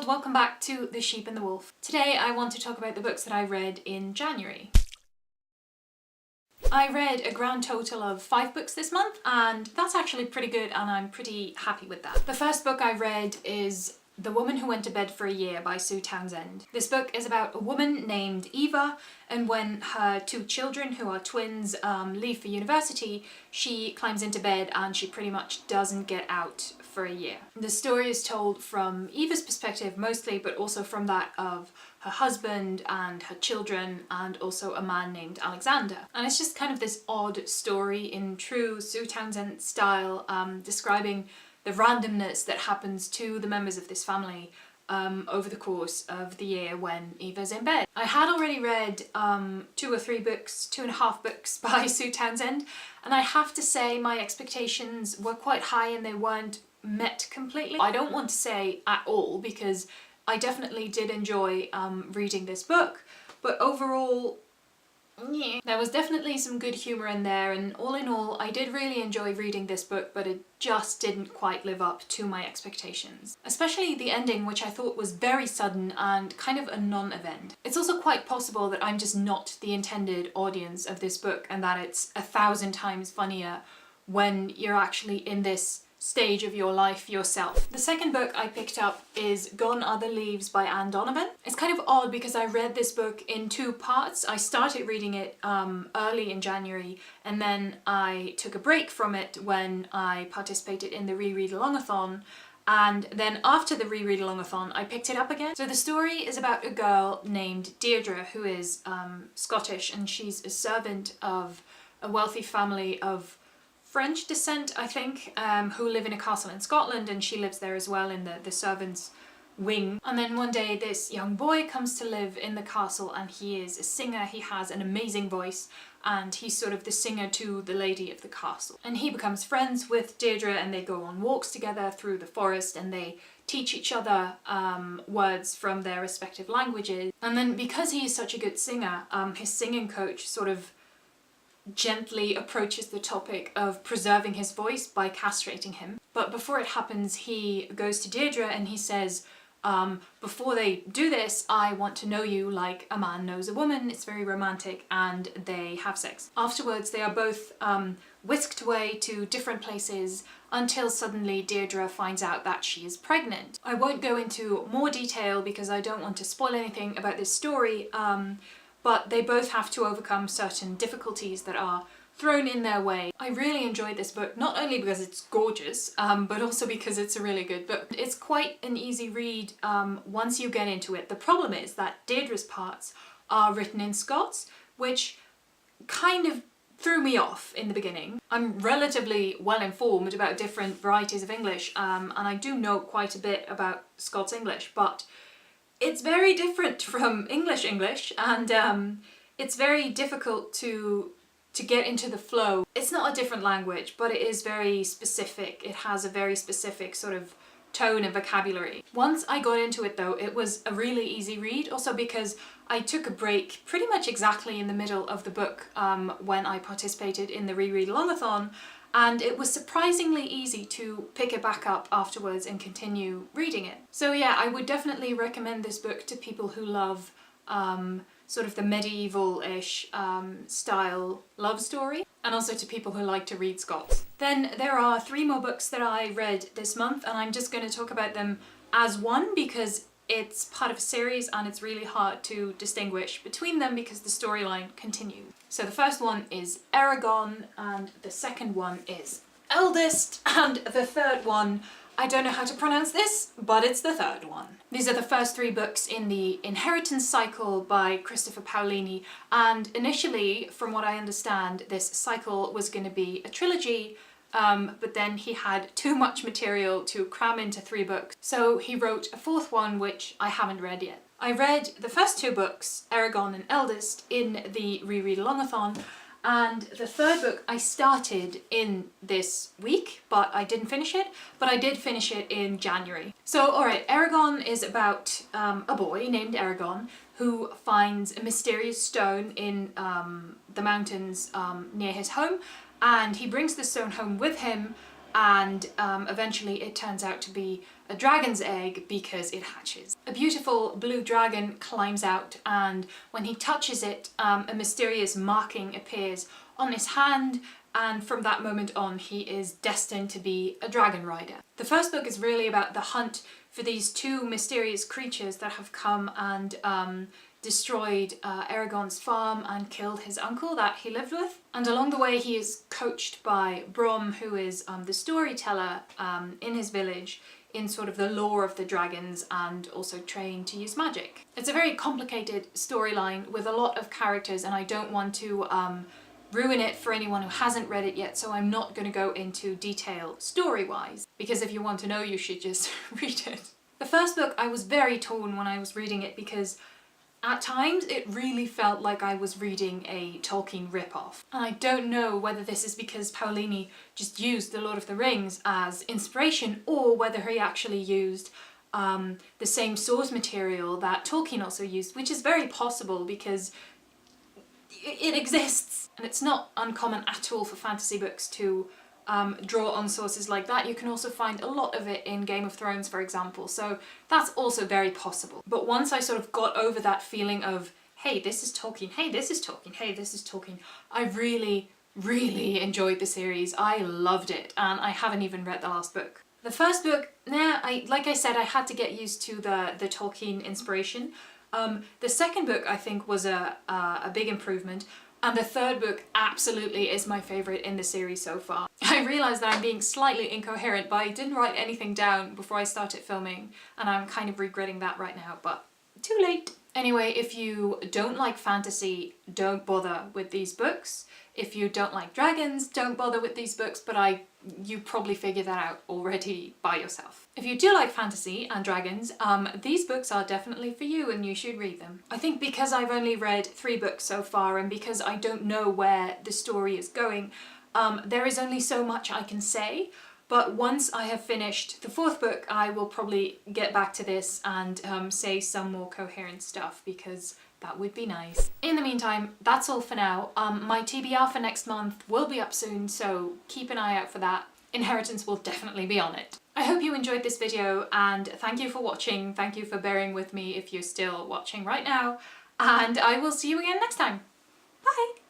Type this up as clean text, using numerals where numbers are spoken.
world, welcome back to The Sheep and the Wolf. Today I want to talk about the books that I read in January. I read a grand total of 5 books this month, and that's actually pretty good and I'm pretty happy with that. The first book I read is The Woman Who Went to Bed for a Year by Sue Townsend. This book is about a woman named Eva, and when her 2 children, who are twins, leave for university, she climbs into bed and she pretty much doesn't get out for a year. The story is told from Eva's perspective mostly, but also from that of her husband and her children, and also a man named Alexander. And it's just kind of this odd story in true Sue Townsend style, describing the randomness that happens to the members of this family over the course of the year when Eva's in bed. I had already read 2 or 3 books, 2.5 books by Sue Townsend, and I have to say my expectations were quite high and they weren't met completely. I don't want to say at all, because I definitely did enjoy reading this book, but overall, yeah. There was definitely some good humour in there, and all in all I did really enjoy reading this book, but it just didn't quite live up to my expectations. Especially the ending, which I thought was very sudden and kind of a non-event. It's also quite possible that I'm just not the intended audience of this book, and that it's 1,000 times funnier when you're actually in this stage of your life yourself. The second book I picked up is Gone Are the Leaves by Donovan. It's kind of odd because I read this book in 2 parts. I started reading it early in January, and then I took a break from it when I participated in the Reread Alongathon, and then after the Reread Alongathon I picked it up again. So the story is about a girl named Deirdre who is Scottish, and she's a servant of a wealthy family of French descent, I think, who live in a castle in Scotland, and she lives there as well in the servants' wing. And then one day this young boy comes to live in the castle, and he is a singer. He has an amazing voice, and he's sort of the singer to the lady of the castle. And he becomes friends with Deirdre, and they go on walks together through the forest, and they teach each other words from their respective languages. And then because he is such a good singer, his singing coach sort of gently approaches the topic of preserving his voice by castrating him. But before it happens, he goes to Deirdre and he says, before they do this, I want to know you like a man knows a woman. It's very romantic, and they have sex. Afterwards, they are both whisked away to different places until suddenly Deirdre finds out that she is pregnant. I won't go into more detail because I don't want to spoil anything about this story, but they both have to overcome certain difficulties that are thrown in their way. I really enjoyed this book, not only because it's gorgeous, but also because it's a really good book. It's quite an easy read once you get into it. The problem is that Deirdre's parts are written in Scots, which kind of threw me off in the beginning. I'm relatively well informed about different varieties of English, and I do know quite a bit about Scots English, but it's very different from English, and it's very difficult to get into the flow. It's not a different language, but it is very specific. It has a very specific sort of tone and vocabulary. Once I got into it though, it was a really easy read, also because I took a break pretty much exactly in the middle of the book when I participated in the Reread Alongathon, and it was surprisingly easy to pick it back up afterwards and continue reading it. So yeah, I would definitely recommend this book to people who love sort of the medieval-ish style love story, and also to people who like to read Scots. Then there are 3 more books that I read this month, and I'm just going to talk about them as one because it's part of a series and it's really hard to distinguish between them because the storyline continues. So the first one is Eragon, and the second one is Eldest, and the third one, I don't know how to pronounce this, but it's the third one. These are the first 3 books in the Inheritance cycle by Christopher Paolini, and initially, from what I understand, this cycle was going to be a trilogy, but then he had too much material to cram into 3 books, so he wrote a 4th one, which I haven't read yet. I read the first 2 books, Eragon and Eldest, in the Reread Alongathon, and the 3rd book I started in this week, but I didn't finish it, but I did finish it in January. So alright, Eragon is about a boy named Eragon who finds a mysterious stone in the mountains near his home, and he brings the stone home with him, and eventually it turns out to be a dragon's egg because it hatches. A beautiful blue dragon climbs out, and when he touches it, a mysterious marking appears on his hand, and from that moment on he is destined to be a dragon rider. The first book is really about the hunt for these two mysterious creatures that have come and destroyed Eragon's farm and killed his uncle that he lived with. And along the way he is coached by Brom, who is the storyteller in his village, in sort of the lore of the dragons, and also trained to use magic. It's a very complicated storyline with a lot of characters, and I don't want to ruin it for anyone who hasn't read it yet, so I'm not going to go into detail story-wise, because if you want to know, you should just read it. The first book, I was very torn when I was reading it, because at times it really felt like I was reading a Tolkien ripoff. And I don't know whether this is because Paolini just used The Lord of the Rings as inspiration, or whether he actually used the same source material that Tolkien also used, which is very possible because it exists. And it's not uncommon at all for fantasy books to draw on sources like that. You can also find a lot of it in Game of Thrones, for example, so that's also very possible. But once I sort of got over that feeling of, hey, this is Tolkien, hey, this is Tolkien, hey, this is Tolkien, I really, really enjoyed the series. I loved it, and I haven't even read the last book. The first book, like I said, I had to get used to the Tolkien inspiration. The second book, I think, was a big improvement. And the third book absolutely is my favourite in the series so far. I realise that I'm being slightly incoherent, but I didn't write anything down before I started filming, and I'm kind of regretting that right now, but too late. Anyway, if you don't like fantasy, don't bother with these books. If you don't like dragons, don't bother with these books, but you probably figured that out already by yourself. If you do like fantasy and dragons, these books are definitely for you and you should read them. I think because I've only read 3 books so far, and because I don't know where the story is going, there is only so much I can say. But once I have finished the 4th book, I will probably get back to this and say some more coherent stuff, because that would be nice. In the meantime, that's all for now. My TBR for next month will be up soon, so keep an eye out for that. Inheritance will definitely be on it. I hope you enjoyed this video, and thank you for watching. Thank you for bearing with me if you're still watching right now, and I will see you again next time. Bye!